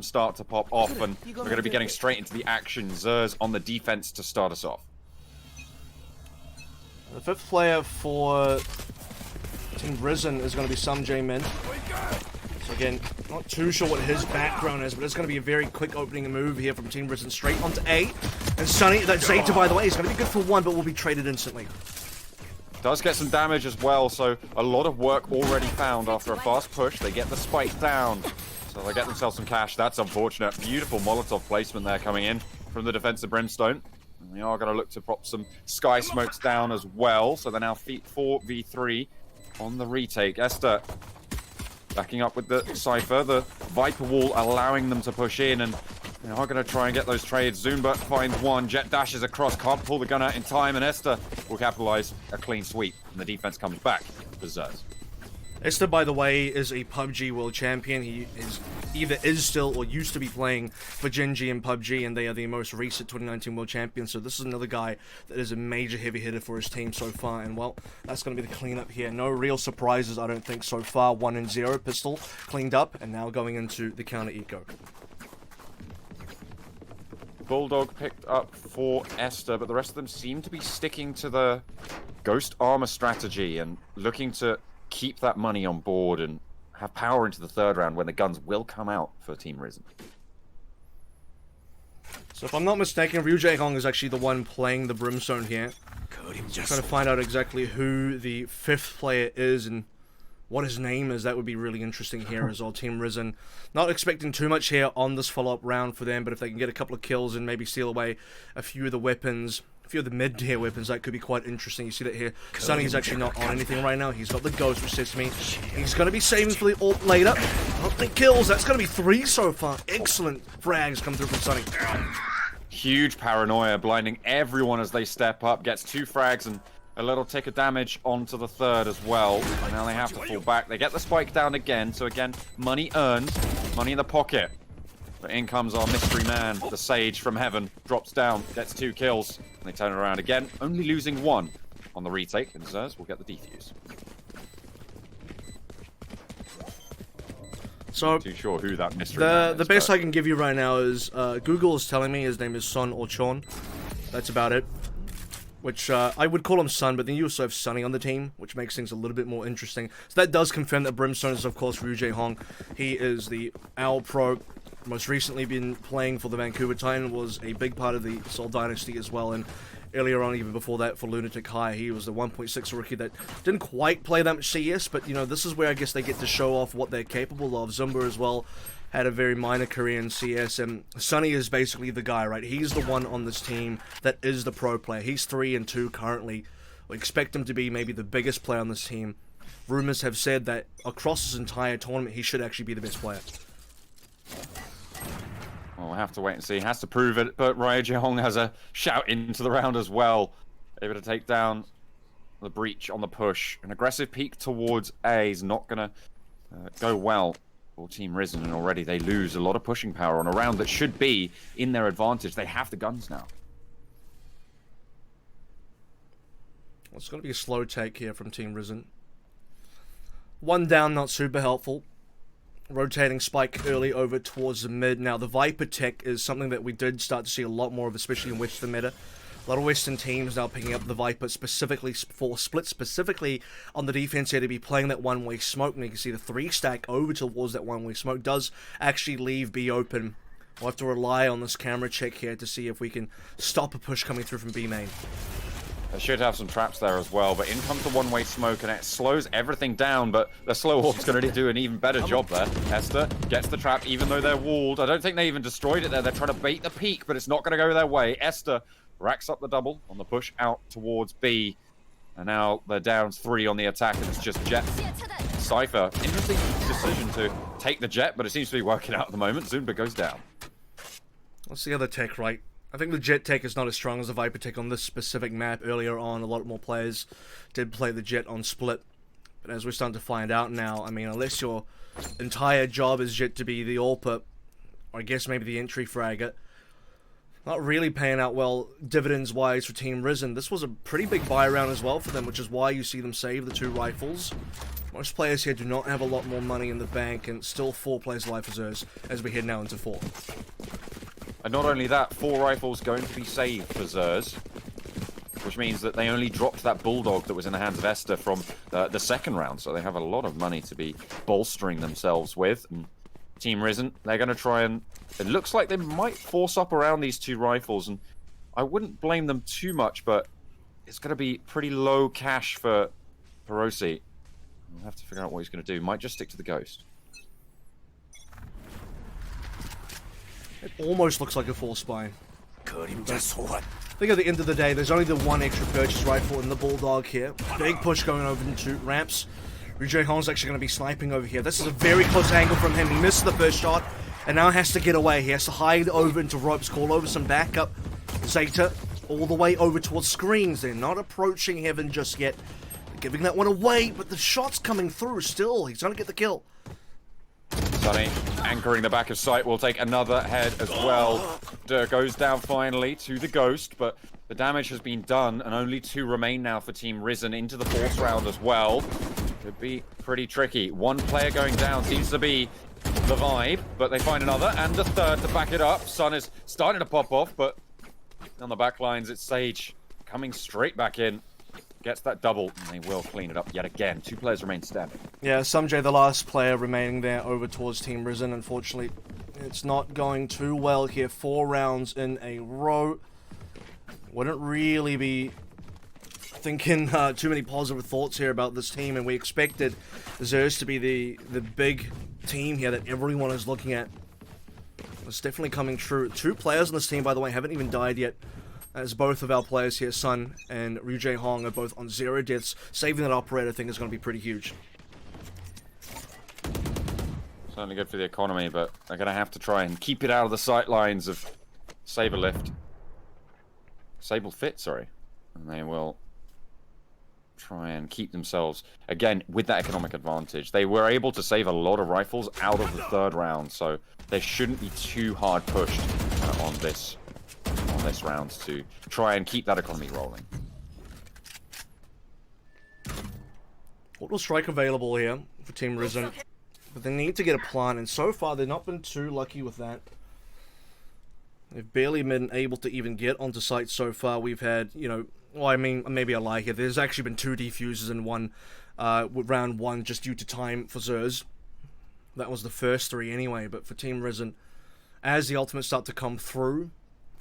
start to pop off, and we're going to be getting straight into the action. XSERZ on the defense to start us off. The fifth player for Team Risen is going to be Some J Min. So again, not too sure what his background is, but it's going to be a very quick opening move here from Team Risen straight onto A. And Sunny, that Zeta, by the way, is going to be good for one, but will be traded instantly. Does get some damage as well, so a lot of work already found after a fast push. They get the spike down, so they get themselves some cash. That's unfortunate. Beautiful Molotov placement there coming in from the defensive Brimstone. And they are going to look to pop some Sky Smokes down as well, so they're now 4v3 on the retake. Esther backing up with the Cypher, the Viper wall allowing them to push in, and they are going to try and get those trades. Zumba finds one, Jet dashes across, can't pull the gun out in time, and Esther will capitalize a clean sweep, and the defense comes back for XSERZ. Esther, by the way, is a PUBG world champion. He is still or used to be playing for Genji in PUBG, and they are the most recent 2019 world champions. So this is another guy that is a major heavy hitter for his team so far. And well, that's going to be the cleanup here. No real surprises, I don't think, so far. 1-0 pistol cleaned up, and now going into the counter eco. Bulldog picked up for Esther, but the rest of them seem to be sticking to the Ghost Armor strategy and looking to keep that money on board and have power into the third round when the guns will come out for Team Risen. So if I'm not mistaken, Ryu Jae-hong is actually the one playing the Brimstone here. Just trying to find out exactly who the fifth player is and what his name is. That would be really interesting here as well. Team Risen not expecting too much here on this follow-up round for them, but if they can get a couple of kills and maybe steal away a few of the weapons, a few of the mid-tier weapons, that could be quite interesting. You see that here. Sunny's actually not on anything right now. He's got the Ghost, which says to me he's going to be saving for the ult later. Not the kills. That's going to be 3 so far. Excellent frags come through from Sunny. Huge paranoia, blinding everyone as they step up. Gets 2 frags and a little tick of damage onto the third as well. And now they have to fall back. They get the spike down again. So again, money earned, money in the pocket. But in comes our mystery man, the Sage from heaven. Drops down, gets 2 kills. And they turn it around again, only losing 1 on the retake. And XSERZ will get the defuse. So, not too sure who that mystery man is, the best I can give you right now is Google is telling me his name is Son or Chon. That's about it. Which I would call him Sun, but then you also have Sunny on the team, which makes things a little bit more interesting. So that does confirm that Brimstone is, of course, Ryu Jae-hong. He is the AVRL Pro. Most recently been playing for the Vancouver Titan, was a big part of the Seoul Dynasty as well, and earlier on, even before that, for Lunatic High, he was the 1.6 rookie that didn't quite play that much CS, but, you know, this is where I guess they get to show off what they're capable of. Zumba as well had a very minor career in CS, and Sunny is basically the guy, right? He's the one on this team that is the pro player. He's 3-2 currently. We expect him to be maybe the biggest player on this team. Rumors have said that across this entire tournament, he should actually be the best player. Well, we'll have to wait and see. He has to prove it, but Ryu Jae-hong has a shout into the round as well. Able to take down the breach on the push. An aggressive peek towards A is not going to go well for Team Risen, and already they lose a lot of pushing power on a round that should be in their advantage. They have the guns now. Well, it's going to be a slow take here from Team Risen. 1 down, not super helpful. Rotating spike early over towards the mid. Now, the Viper tech is something that we did start to see a lot more of, especially in Western meta. A lot of Western teams now picking up the Viper specifically for split, specifically on the defense here to be playing that one-way smoke. And you can see the 3-stack over towards that one-way smoke does actually leave B open. We'll have to rely on this camera check here to see if we can stop a push coming through from B main. They should have some traps there as well, but in comes the one-way smoke, and it slows everything down, but the slow orb's going to do an even better job there. Esther gets the trap, even though they're walled. I don't think they even destroyed it there. They're trying to bait the peak, but it's not going to go their way. Esther racks up the double on the push out towards B, and now they're down 3 on the attack, and it's just Jet. Cypher, interesting decision to take the Jet, but it seems to be working out at the moment. Zumba goes down. What's the other tech, right? I think the Jet tech is not as strong as the Viper tech on this specific map. Earlier on, a lot more players did play the Jet on split. But as we're starting to find out now, I mean, unless your entire job is Jet to be the AWP, or I guess maybe the entry fragger, not really paying out well dividends-wise for Team Risen. This was a pretty big buy round as well for them, which is why you see them save the 2 rifles. Most players here do not have a lot more money in the bank, and still 4 players alive for XSERZ as we head now into 4. And not only that, 4 rifles going to be saved for XSERZ, which means that they only dropped that Bulldog that was in the hands of Esther from the second round, so they have a lot of money to be bolstering themselves with. And Team Risen, they're going to try and... It looks like they might force up around these 2 rifles, and I wouldn't blame them too much, but it's going to be pretty low cash for Perosi. We'll have to figure out what he's going to do. Might just stick to the Ghost. It almost looks like a force buy. I think at the end of the day, there's only the 1 extra purchase rifle in the Bulldog here. Big push going over into ramps. Ryujay Hong's actually going to be sniping over here. This is a very close angle from him. He missed the first shot, and now has to get away. He has to hide over into ropes, call over some backup. Zeta all the way over towards screens. They're not approaching Heaven just yet. They're giving that one away, but the shot's coming through still. He's going to get the kill. Sunny anchoring the back of sight will take another head as well. Goes down finally to the Ghost, but the damage has been done, and only 2 remain now for Team Risen into the 4th round as well. Could be pretty tricky. 1 player going down seems to be the vibe, but they find another and a third to back it up. Sun is starting to pop off, but on the back lines, it's Sage coming straight back in. Gets that double, and they will clean it up yet again. 2 players remain standing. Yeah, Sumjay, the last player remaining there over towards Team Risen. Unfortunately, it's not going too well here. 4 rounds in a row. Wouldn't really be thinking too many positive thoughts here about this team, and we expected XSERZ to be the big team here that everyone is looking at. It's definitely coming true. 2 players on this team, by the way, haven't even died yet, as both of our players here, Sun and Ryujay Hong, are both on 0 deaths. Saving that operator thing is going to be pretty huge. Certainly good for the economy, but they're going to have to try and keep it out of the sight lines of Saberlift. Sable Fit, sorry. And they will try and keep themselves, again, with that economic advantage. They were able to save a lot of rifles out of the 3rd round, so they shouldn't be too hard pushed on this round to try and keep that economy rolling. Auto strike available here for Team Risen, but they need to get a plant, and so far they've not been too lucky with that. They've barely been able to even get onto site so far. We've had, you know, well, I mean, maybe I lie here. There's actually been 2 defusers in round 1 just due to time for XSERZ. That was the first 3 anyway, but for Team Risen, as the ultimates start to come through,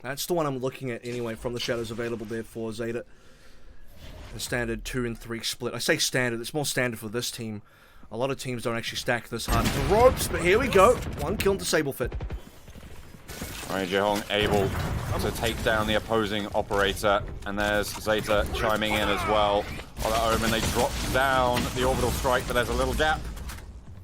that's the one I'm looking at anyway from the shadows available there for Zeta. The standard 2 and 3 split. I say standard, it's more standard for this team. A lot of teams don't actually stack this hard into ropes, but here we go. 1 kill into Sablefit. Alright, Jehong able to take down the opposing operator, and there's Zeta chiming in as well. On that Omen, they drop down the orbital strike, but there's a little gap.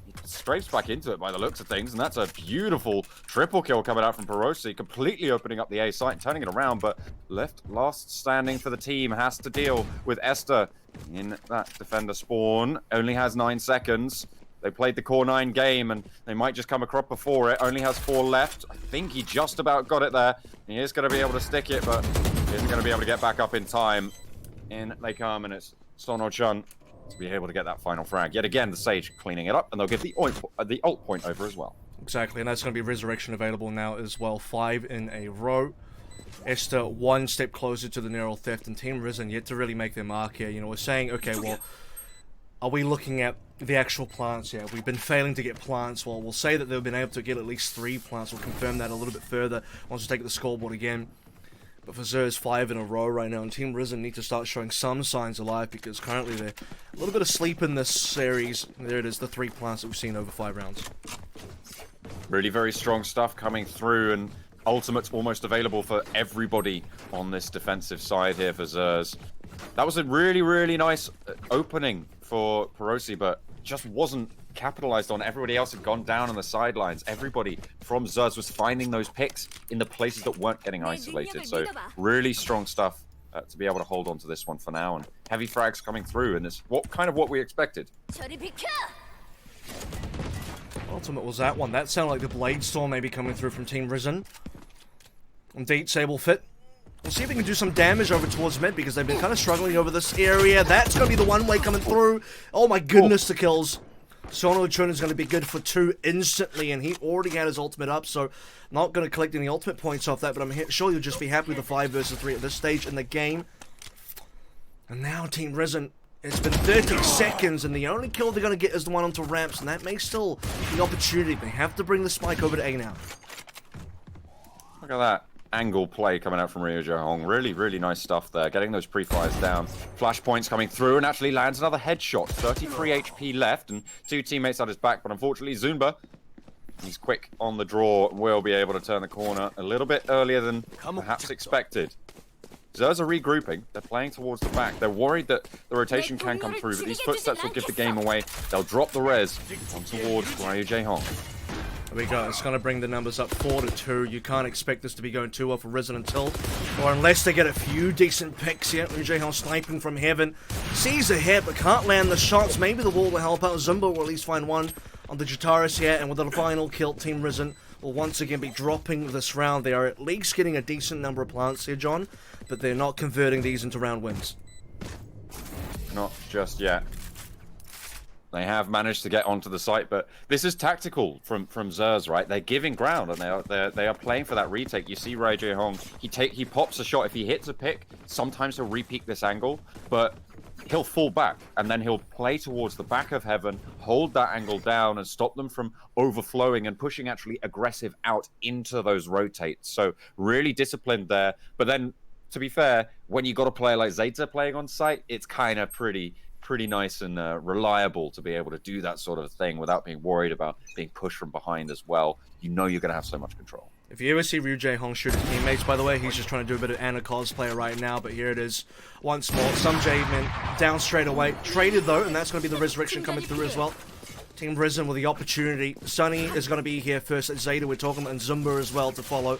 He strafes back into it by the looks of things, and that's a beautiful triple kill coming out from Perosi, completely opening up the A site and turning it around, but last standing for the team has to deal with Esther in that defender spawn. Only has 9 seconds. They played the core 9 game, and they might just come a crop before it. Only has 4 left. I think he just about got it there. He is going to be able to stick it, but he isn't going to be able to get back up in time. In they come, and it's Sono-chun to be able to get that final frag. Yet again, the Sage cleaning it up, and they'll give the ult point over as well. Exactly, and that's going to be Resurrection available now as well. 5 in a row. Esther 1 step closer to the neural theft, and Team Risen yet to really make their mark here. You know, we're saying, okay, well, are we looking at the actual plants here? We've been failing to get plants. Well, we'll say that they've been able to get at least 3 plants. We'll confirm that a little bit further once we take the scoreboard again. But for XSERZ, 5 in a row right now, and Team Risen need to start showing some signs of life, because currently they're a little bit asleep in this series. There it is, the 3 plants that we've seen over 5 rounds. Really very strong stuff coming through, and ultimates almost available for everybody on this defensive side here for XSERZ. That was a really, really nice opening for Perosi, but just wasn't capitalized on. Everybody else had gone down on the sidelines. Everybody from XSERZ was finding those picks in the places that weren't getting isolated. So really strong stuff to be able to hold on to this one for now. And heavy frags coming through, and it's what we expected. Ultimate was that one. That sounded like the Blade Storm maybe coming through from Team Risen. Indeed, Sable fit. We'll see if we can do some damage over towards mid because they've been kind of struggling over this area. That's going to be the one way coming through. Oh my goodness, the kills. Sono Chun is going to be good for 2 instantly, and he already had his ultimate up, so not going to collect any ultimate points off that, but I'm sure you'll just be happy with the 5 versus 3 at this stage in the game. And now Team Risen, it's been 30 seconds, and the only kill they're going to get is the one onto ramps, and that may still be the opportunity. They have to bring the spike over to A now. Look at that angle play coming out from Ryu Hong. Really, really nice stuff there. Getting those pre-fires down. Flashpoints coming through and actually lands another headshot. 33 HP left and 2 teammates at his back. But unfortunately, Zumba, he's quick on the draw. Will be able to turn the corner a little bit earlier than perhaps expected. XSERZ are regrouping. They're playing towards the back. They're worried that the rotation can come through, but these footsteps will give the game away. They'll drop the res on towards Ryu Hong. There we go. It's going to bring the numbers up 4-2. You can't expect this to be going too well for Risen until, or unless they get a few decent picks here. Ryu Hong sniping from heaven. Sees a hit, but can't land the shots. Maybe the wall will help out. Zumba will at least find one on the Jataris here. And with the final kill, Team Risen will once again be dropping this round. They are at least getting a decent number of plants here, John. But they're not converting these into round wins. Not just yet. They have managed to get onto the site, but this is tactical from XSERZ, right? They're giving ground, and they are playing for that retake. You see Ryu Hong, he pops a shot. If he hits a pick, sometimes he'll re-peek this angle, but he'll fall back, and then he'll play towards the back of heaven, hold that angle down, and stop them from overflowing and pushing actually aggressive out into those rotates. So really disciplined there. But then, to be fair, when you got a player like Zeta playing on site, it's kind of pretty nice and reliable to be able to do that sort of thing without being worried about being pushed from behind as well. You know you're going to have so much control. If you ever see Ryu Hong shoot his teammates, by the way, he's just trying to do a bit of Anna cosplay right now, but here it is once more. Some J-men down straight away. Traded though, and that's going to be the resurrection coming through as well. Team Risen with the opportunity. Sunny is going to be here first at Zeta, we're talking about, and Zumba as well to follow.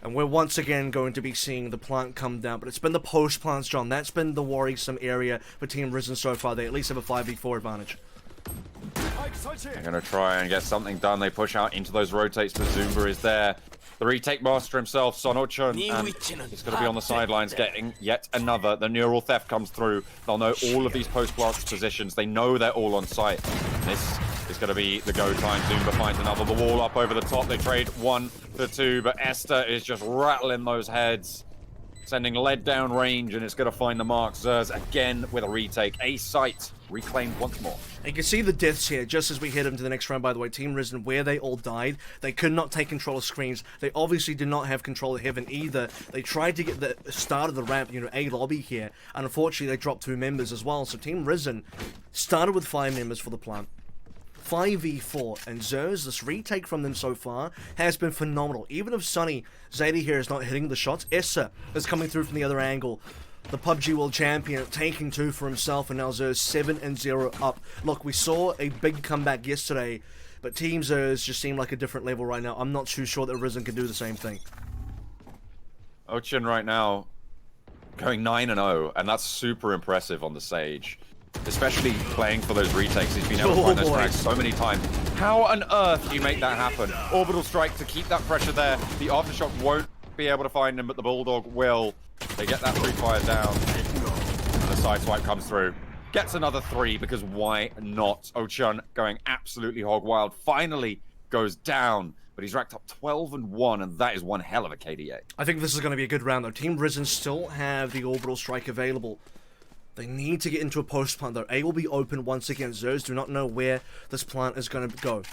And we're once again going to be seeing the plant come down. But it's been the post plants, John. That's been the worrisome area for Team Risen so far. They at least have a 5v4 advantage. They're going to try and get something done. They push out into those rotates, but Zumba is there. The retake master himself, Sono-chun, and he's going to be on the sidelines getting yet another. The neural theft comes through. They'll know all of these post-plant positions. They know they're all on site. This is going to be the go time. Zumba finds another. The wall up over the top. They trade 1 for 2, but Esther is just rattling those heads, sending lead down range, and it's going to find the mark. XSERZ again with a retake. A site reclaimed once more. You can see the deaths here just as we head into the next round, by the way. Team Risen, where they all died, they could not take control of screens. They obviously did not have control of heaven either. They tried to get the start of the ramp, A lobby here, and unfortunately they dropped 2 members as well. So Team Risen started with 5 members for the plant. 5v4, and XSERZ, this retake from them so far has been phenomenal. Even if Sunny Zeta here is not hitting the shots, Essa is coming through from the other angle. The PUBG World Champion taking 2 for himself, and now XSERZ 7-0 up. Look, we saw a big comeback yesterday, but Team XSERZ just seem like a different level right now. I'm not too sure that Risen can do the same thing. Ochin right now going 9-0, and that's super impressive on the Sage. Especially playing for those retakes. He's been able to find those frags so many times. How on earth do you make that happen? Orbital strike to keep that pressure there. The aftershock won't be able to find him, but the Bulldog will. They get that free fire down. And the side swipe comes through. Gets another 3, because why not? Ochan going absolutely hog wild. Finally goes down. But he's racked up 12-1, and that is one hell of a KDA. I think this is going to be a good round, though. Team Risen still have the Orbital Strike available. They need to get into a post plant, though. A will be open once again. XSERZ do not know where this plant is going to go.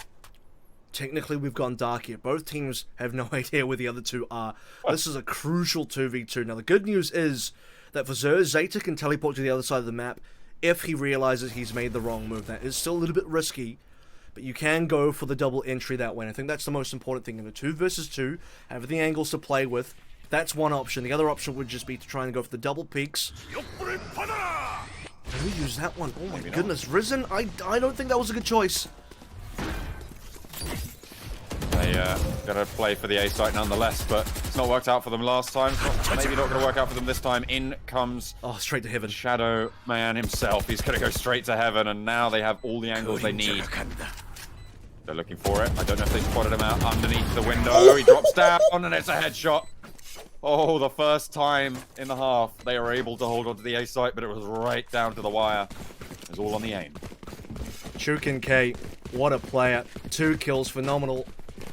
Technically, we've gone dark here. Both teams have no idea where the other 2 are. This is a crucial 2v2. Now, the good news is that for XSERZ, Zeta can teleport to the other side of the map if he realizes he's made the wrong move. That is still a little bit risky, but you can go for the double entry that way. And I think that's the most important thing. In a 2 versus 2, have the angles to play with. That's one option. The other option would just be to try and go for the double peaks. Who used that one? Oh my goodness. Risen, I don't think that was a good choice. They gotta play for the A site nonetheless, but it's not worked out for them last time. Maybe not gonna work out for them this time. In comes straight to heaven. Shadow Man himself. He's gonna go straight to heaven, and now they have all the angles they need. They're looking for it. I don't know if they spotted him out underneath the window. He drops down, and it's a headshot. Oh, the first time in the half they were able to hold on to the A site, but it was right down to the wire. It was all on the aim. Chukin K, what a player. 2 kills, phenomenal.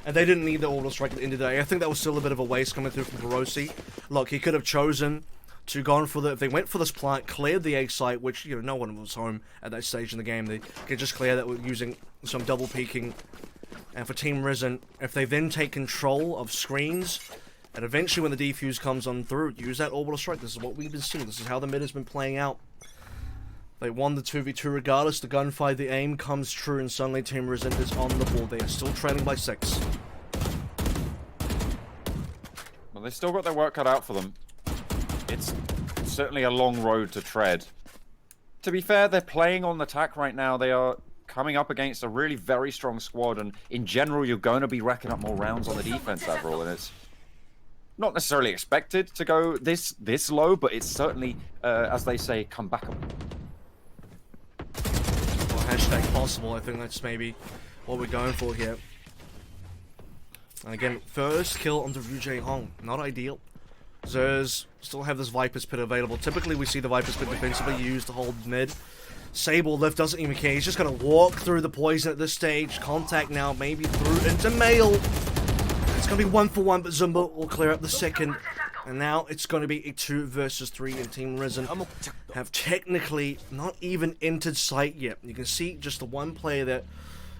And they didn't need the orbital strike at the end of the day. I think that was still a bit of a waste coming through from Hiroshi. Look, he could have chosen to gone for the... If they went for this plant, cleared the A site, which, you know, no one was home at that stage in the game. They could just clear that with using some double peeking. And for Team Risen, if they then take control of screens, and eventually when the defuse comes on through, use that orbital strike. This is what we've been seeing. This is how the mid has been playing out. They won the 2v2 regardless. The gunfight, the aim comes true, and suddenly Team Risen is on the board. They are still trailing by 6. Well, they've still got their work cut out for them. It's certainly a long road to tread. To be fair, they're playing on attack right now. They are coming up against a really very strong squad, and in general, you're going to be racking up more rounds on the defense, AVRL, and it's not necessarily expected to go this low, but it's certainly, as they say, comebackable. Hashtag possible. I think that's maybe what we're going for here. And again, first kill onto Ru Jae-hong. Not ideal. XSERZ still have this Viper's Pit available. Typically, we see the Viper's Pit defensively used to hold mid. Sable Lift doesn't even care. He's just going to walk through the poison at this stage. Contact now, maybe through into Mail. It's going to be 1-for-1, but Zumba will clear up the second. And now it's going to be a 2 versus 3, and Team Risen have technically not even entered sight yet. You can see just the one player that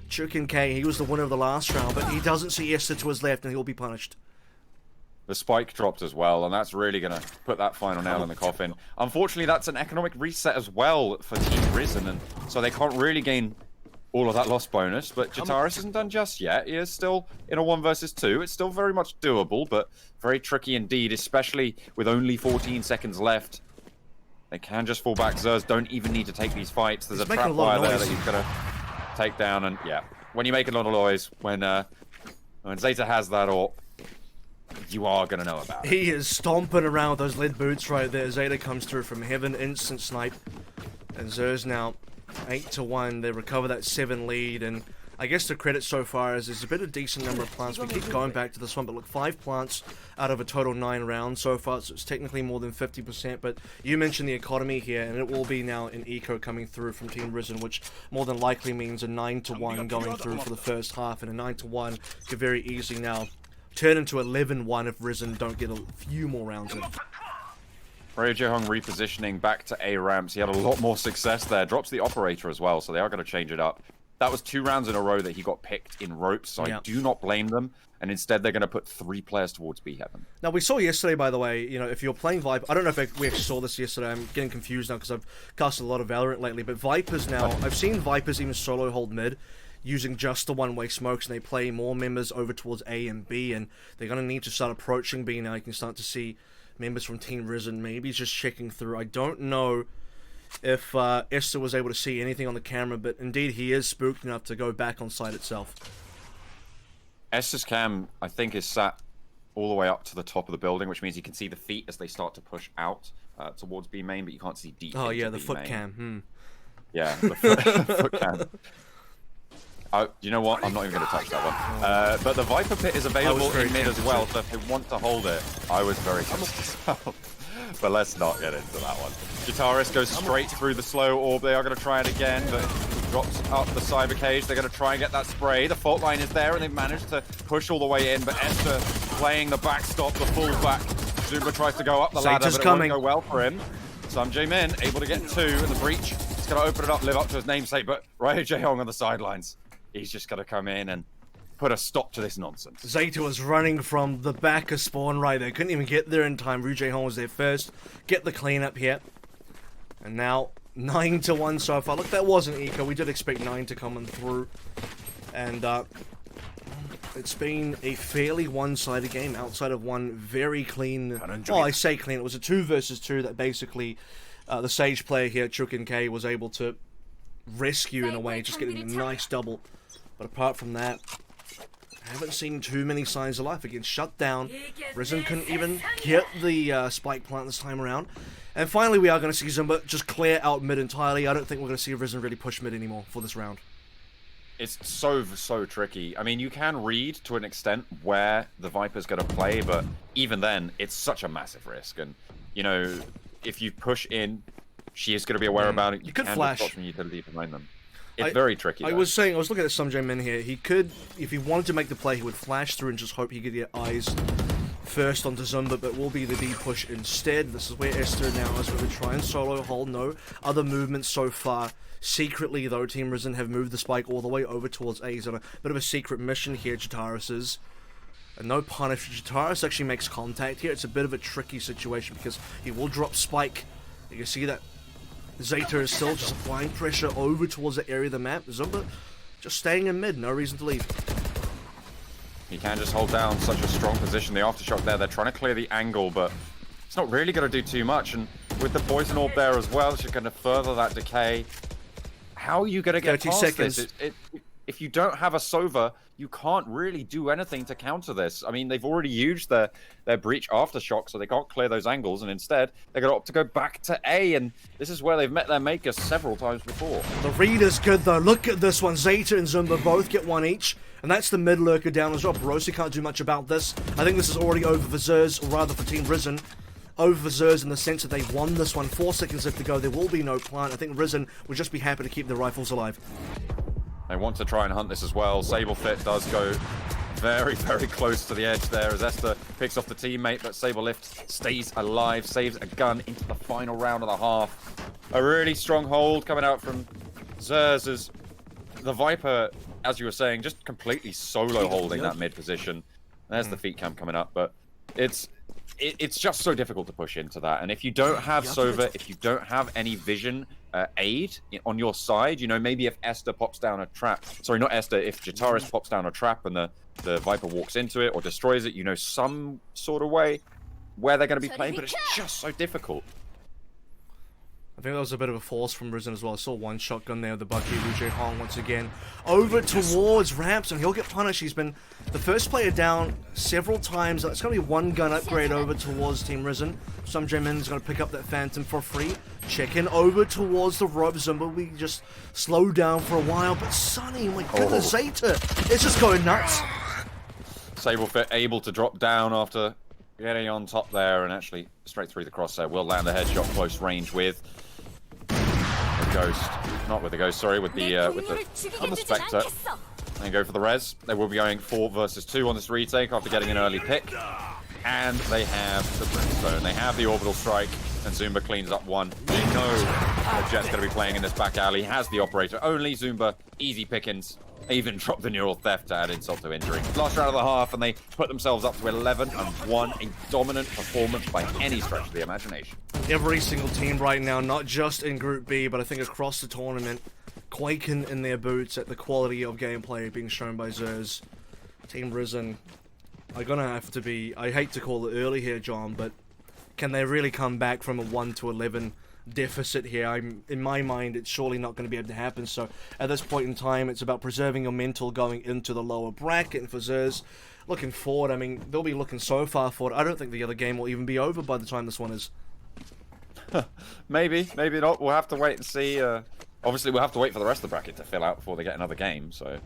Chukin K, he was the winner of the last round, but he doesn't see Esther to his left, and he'll be punished. The spike dropped as well, and that's really going to put that final nail in the coffin. Unfortunately, that's an economic reset as well for Team Risen, and so they can't really gain all of that loss bonus, but Jataris isn't done just yet. He is still in a 1 versus 2. It's still very much doable, but very tricky indeed, especially with only 14 seconds left. They can just fall back. XSERZ don't even need to take these fights. There's a trap wire there that he's going to take down, and yeah, when you make a lot of noise, when Zeta has that AWP, you are going to know about it. He is stomping around with those lead boots right there. Zeta comes through from heaven, instant snipe, and XSERZ now 8-1. They recover that 7 lead, and I guess the credit so far is there's a bit of decent number of plants. We keep going back to this one, but look, 5 plants out of a total 9 rounds so far, so it's technically more than 50%. But you mentioned the economy here, and it will be now an eco coming through from Team Risen, which more than likely means a 9-1 going through for the first half, and a 9-1 could very easily now turn into 11-1 if Risen don't get a few more rounds in. Ru Jae-hong repositioning back to A ramps. He had a lot more success there. Drops the operator as well, so they are going to change it up. That was 2 rounds in a row that he got picked in ropes, so I do not blame them. And instead, they're going to put 3 players towards B Heaven. Now, we saw yesterday, by the way, you know, if you're playing Viper, I don't know if we actually saw this yesterday. I'm getting confused now because I've casted a lot of Valorant lately. But Vipers now, I've seen Vipers even solo hold mid using just the one-way smokes, and they play more members over towards A and B, and they're going to need to start approaching B now. You can start to see members from Team Risen maybe just checking through. I don't know if Esther was able to see anything on the camera, but indeed he is spooked enough to go back on site itself. Esther's cam, I think, is sat all the way up to the top of the building, which means you can see the feet as they start to push out towards B main, but you can't see deep. Oh yeah, the B foot main. cam. Yeah, the foot cam. You know what? I'm not even going to touch that one. But the Viper Pit is available in mid as well, so if they want to hold it, I was very tempted as well. But let's not get into that one. Jataris goes straight through the slow orb. They are going to try it again, but drops up the cyber cage. They're going to try and get that spray. The fault line is there, and they've managed to push all the way in, but Esther playing the backstop, the fullback. Zuma tries to go up the ladder, but it won't go well for him. Some J-Min able to get 2 in the breach. He's going to open it up, live up to his namesake, but Ru Jae-hong on the sidelines. He's just got to come in and put a stop to this nonsense. Zeta was running from the back of spawn right there. Couldn't even get there in time. Ru Jae-hong was there first. Get the cleanup here. And now 9-1 so far. Look, that wasn't eco. We did expect 9 to come in through. And it's been a fairly one-sided game outside of one very clean... Well, I say clean. It was a 2 versus 2 that basically the Sage player here, Chukin K, was able to rescue in a way, just getting a nice double. But apart from that, I haven't seen too many signs of life. Again, shut down. Risen couldn't even get the spike plant this time around. And finally, we are going to see Zumba just clear out mid entirely. I don't think we're going to see Risen really push mid anymore for this round. It's so tricky. I mean, you can read to an extent where the Viper's going to play, but even then, it's such a massive risk. And, you know, if you push in, she is going to be aware about it. You could can flash. Just from utility behind them. It's very tricky. I was looking at some J-Min here. He could, if he wanted to make the play, he would flash through and just hope he could get eyes first onto Zumba, but will be the B push instead. This is where Esther now is going to try and solo hold. No other movements so far. Secretly, though, Team Risen have moved the spike all the way over towards A. He's on a bit of a secret mission here, Jataris is. And no punish. Jataris actually makes contact here. It's a bit of a tricky situation because he will drop spike. You can see that Zeta is still just applying pressure over towards the area of the map. Zumba just staying in mid, no reason to leave. He can just hold down such a strong position. The aftershock there, they're trying to clear the angle, but it's not really going to do too much. And with the poison orb there as well, it's going to further that decay. How are you going to get past 30 seconds. this? If you don't have a Sova, you can't really do anything to counter this. I mean, they've already used their breach aftershock, so they can't clear those angles, and instead, they're going to opt to go back to A, and this is where they've met their maker several times before. The read is good, though. Look at this one. Zeta and Zumba both get one each, and that's the mid lurker down as well. Perosi can't do much about this. I think this is already over for XSERZ, or rather for Team Risen. Over for XSERZ in the sense that they won this one. 4 seconds left to go. There will be no plant. I think Risen would just be happy to keep the rifles alive. They want to try and hunt this as well. Sablefit does go very, very close to the edge there as Esther picks off the teammate, but Sablelift stays alive, saves a gun into the final round of the half. A really strong hold coming out from XSERZ as the Viper, as you were saying, just completely solo holding that mid position. There's the feet cam coming up, but it's just so difficult to push into that. And if you don't have Sova, if you don't have any vision aid on your side, you know, maybe if Esther pops down a trap, sorry, not Esther, if Jataris pops down a trap and the Viper walks into it or destroys it, you know, some sort of way where they're going to be playing, but it's just so difficult. I think that was a bit of a force from Risen as well. I saw one shotgun there, the Bucky, Wu Hong once again. Over towards Ramps, and he'll get punished. He's been the first player down several times. It's going to be one gun upgrade over towards Team Risen. Some J-Min's going to pick up that Phantom for free. Check in over towards the rope. Zumba, we just slowed down for a while, but Sunny, my goodness, Zeta, it's just going nuts. Sablefit able to drop down after getting on top there and actually straight through the crosshair. Will land the headshot close range with the Ghost. Not with the Ghost, sorry, with the Spectre. And go for the res. They will be going 4 versus 2 on this retake after getting an early pick. And they have the Brimstone. They have the orbital strike, and Zumba cleans up one. They know that Jet's going to be playing in this back alley. Has the operator. Only Zumba. Easy pickings. They even dropped the neural theft to add insult to injury. Last round of the half, and they put themselves up to 11-1. A dominant performance by any stretch of the imagination. Every single team right now, not just in Group B, but I think across the tournament, quaking in their boots at the quality of gameplay being shown by XSERZ. Team Risen are gonna have to be, I hate to call it early here, John, but can they really come back from a 1-11 deficit here? In my mind, it's surely not going to be able to happen. So at this point in time, it's about preserving your mental going into the lower bracket. And for XSERZ, looking forward, I mean, they'll be looking so far forward. I don't think the other game will even be over by the time this one is. Maybe not. We'll have to wait and see. Obviously, we'll have to wait for the rest of the bracket to fill out before they get another game. So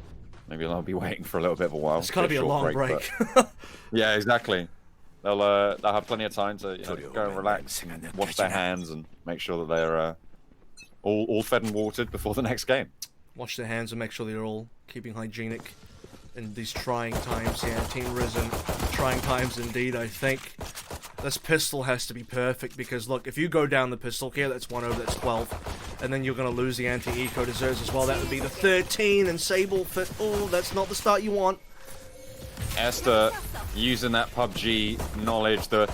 maybe they'll be waiting for a little bit of a while. It's gotta be a long break. Yeah, exactly. They'll have plenty of time to go and relax and wash their hands and make sure that they're all fed and watered before the next game. Wash their hands and make sure they're all keeping hygienic in these trying times here. Team Risen, trying times indeed, I think. This pistol has to be perfect because, look, if you go down the pistol here, that's 1 over, that's 12. And then you're going to lose the anti-eco to XSERZ as well. That would be the 13, and Sablefit, oh, that's not the start you want. Esther using that PUBG knowledge, the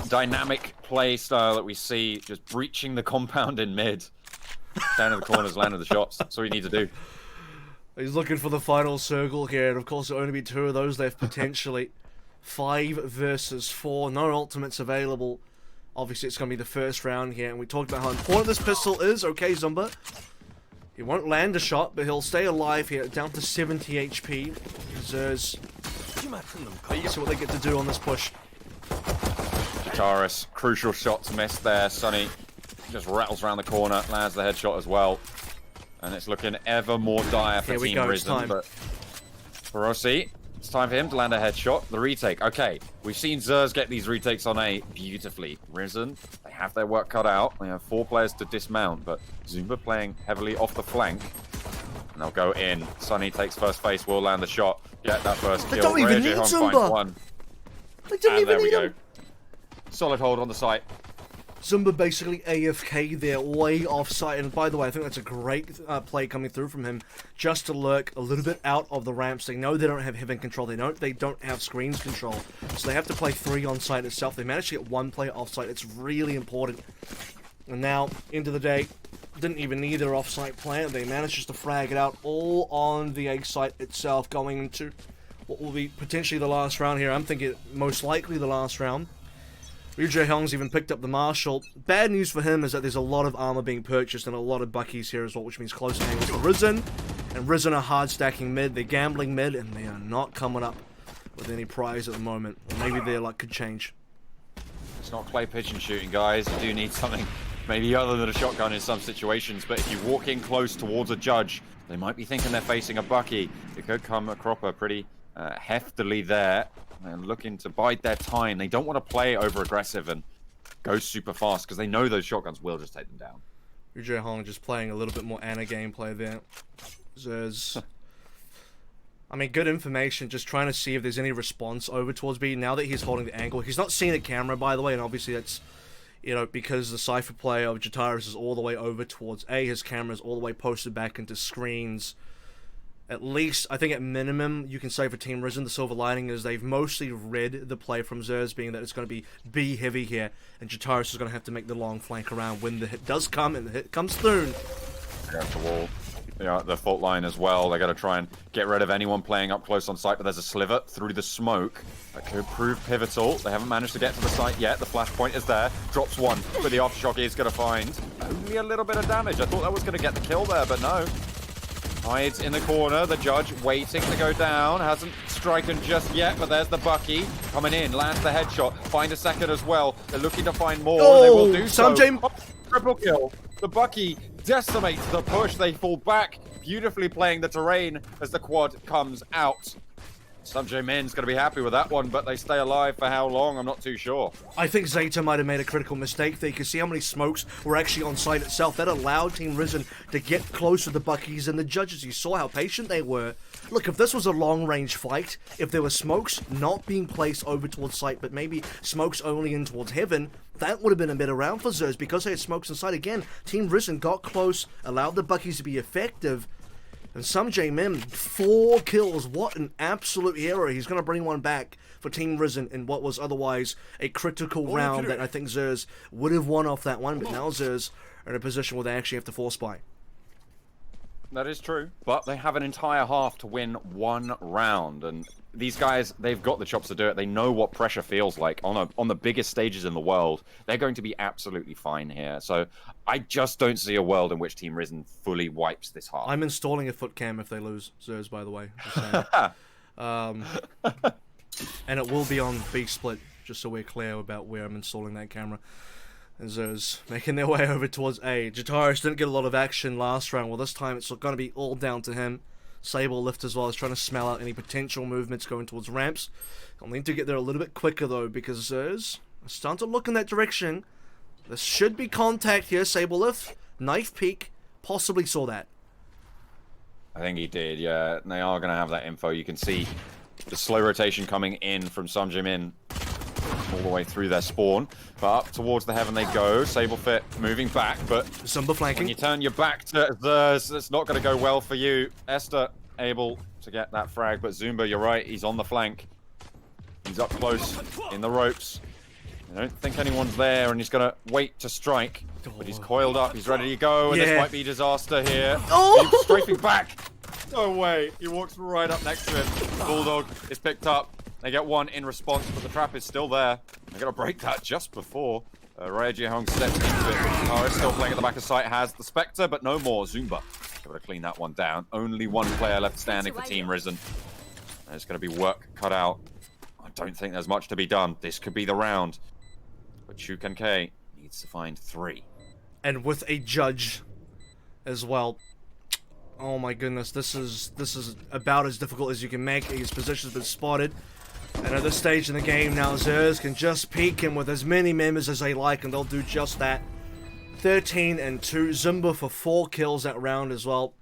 dynamic play style that we see, just breaching the compound in mid. Down in the corners, landing the shots. That's all you need to do. He's looking for the final circle here, and of course there'll only be 2 of those left potentially. 5 versus 4, no ultimates available. Obviously it's going to be the first round here, and we talked about how important this pistol is. Okay, Zumba. He won't land a shot, but he'll stay alive here, down to 70 HP. XSERZ. See what they get to do on this push. Jataris, crucial shots missed there. Sunny just rattles around the corner, lands the headshot as well. And it's looking ever more dire for Team Risen. But Ferocity, it's time for him to land a headshot. The retake. Okay, we've seen XSERZ get these retakes on A beautifully. Risen, they have their work cut out. They have 4 players to dismount, but Zumba playing heavily off the flank. And they'll go in. Sunny takes first face, will land the shot. Get that first kill. They don't even need Zumba. One. They don't even need him. Solid hold on the site. Zumba basically AFK there, way off site, and by the way, I think that's a great play coming through from him, just to lurk a little bit out of the ramps. They know they don't have heaven control, they don't have screens control, so they have to play 3 on site itself. They managed to get 1 player off site. It's really important. And now, end of the day, didn't even need their off-site player. They managed just to frag it out all on the A site itself, going into what will be potentially the last round here. I'm thinking most likely the last round. Ryu Jae-hyung's even picked up the Marshall. Bad news for him is that there's a lot of armor being purchased and a lot of buckies here as well, which means close angles for Risen. And Risen are hard stacking mid, they're gambling mid, and they are not coming up with any prize at the moment. Or maybe their luck could change. It's not clay pigeon shooting, guys. You do need something maybe other than a shotgun in some situations, but if you walk in close towards a judge, they might be thinking they're facing a bucky. It could come a cropper pretty heftily there. And looking to bide their time. They don't want to play over aggressive and go super fast because they know those shotguns will just take them down. Ryu Jae-hyung just playing a little bit more Ana gameplay there. XSERZ. I mean, good information, just trying to see if there's any response over towards B now that he's holding the angle. He's not seeing the camera, by the way, and obviously that's, you know, because the Cypher play of Jataris is all the way over towards A, his camera is all the way posted back into screens. At least, I think at minimum, you can say for Team Risen, the silver lining is they've mostly read the play from XSERZ, being that it's going to be B heavy here, and Jataris is going to have to make the long flank around when the hit does come, and the hit comes soon. Off the wall. Yeah, the fault line as well. They got to try and get rid of anyone playing up close on site, but there's a sliver through the smoke. That could prove pivotal. They haven't managed to get to the site yet. The flashpoint is there. Drops one, but the aftershock is going to find only a little bit of damage. I thought that was going to get the kill there, but no. Hides in the corner, the judge waiting to go down, hasn't striken just yet, but there's the bucky coming in, lands the headshot, find a second as well. They're looking to find more, and they will do so. Triple kill. The bucky decimates the push, they fall back, beautifully playing the terrain as the quad comes out. Samjae Min's going to be happy with that one, but they stay alive for how long, I'm not too sure. I think Zeta might have made a critical mistake there. You can see how many smokes were actually on site itself. That allowed Team Risen to get close to the buckies and the judges. You saw how patient they were. Look, if this was a long-range fight, if there were smokes not being placed over towards site, but maybe smokes only in towards heaven, that would have been a better round for XSERZ because they had smokes in sight. Again, Team Risen got close, allowed the buckies to be effective. And Samjae Min, 4 kills. What an absolute hero. He's going to bring one back for Team Risen in what was otherwise a critical round that I think XSERZ would have won off that one. But now XSERZ are in a position where they actually have to force buy. That is true, but they have an entire half to win 1 round, and these guys, they've got the chops to do it. They know what pressure feels like on the biggest stages in the world. They're going to be absolutely fine here, so I just don't see a world in which Team Risen fully wipes this half. I'm installing a foot cam if they lose, XSERZ, by the way. And it will be on B split, just so we're clear about where I'm installing that camera. And XSERZ making their way over towards A. Jataris didn't get a lot of action last round. Well, this time it's going to be all down to him. Sable Lift as well is trying to smell out any potential movements going towards ramps. I'll need to get there a little bit quicker though, because XSERZ are starting to look in that direction. There should be contact here. Sable Lift, knife peek, possibly saw that. I think he did, yeah. They are going to have that info. You can see the slow rotation coming in from Samjae Min all the way through their spawn, but up towards the heaven they go. Sablefit moving back, but Zumba flanking. When you turn your back to XSERZ, it's not going to go well for you. Esther able to get that frag, but Zumba, you're right, he's on the flank. He's up close in the ropes. I don't think anyone's there, and he's going to wait to strike, but he's coiled up, he's ready to go, and this might be disaster here. Oh! He's strafing back. No way, he walks right up next to him. Bulldog is picked up. They get one in response, but the trap is still there. They're going to break that just before Ryu Jae-hyung steps into it. Oh, it's still playing at the back of site. Has the Spectre, but no more. Zumba able to clean that one down. Only one player left standing for Team Risen. There's going to be work cut out. I don't think there's much to be done. This could be the round. But Chukan-K needs to find 3. And with a judge as well. Oh my goodness, this is about as difficult as you can make. His position's been spotted. And at this stage in the game now, XSERZ can just peek him with as many members as they like, and they'll do just that. 13 and 2. Zimba for 4 kills that round as well.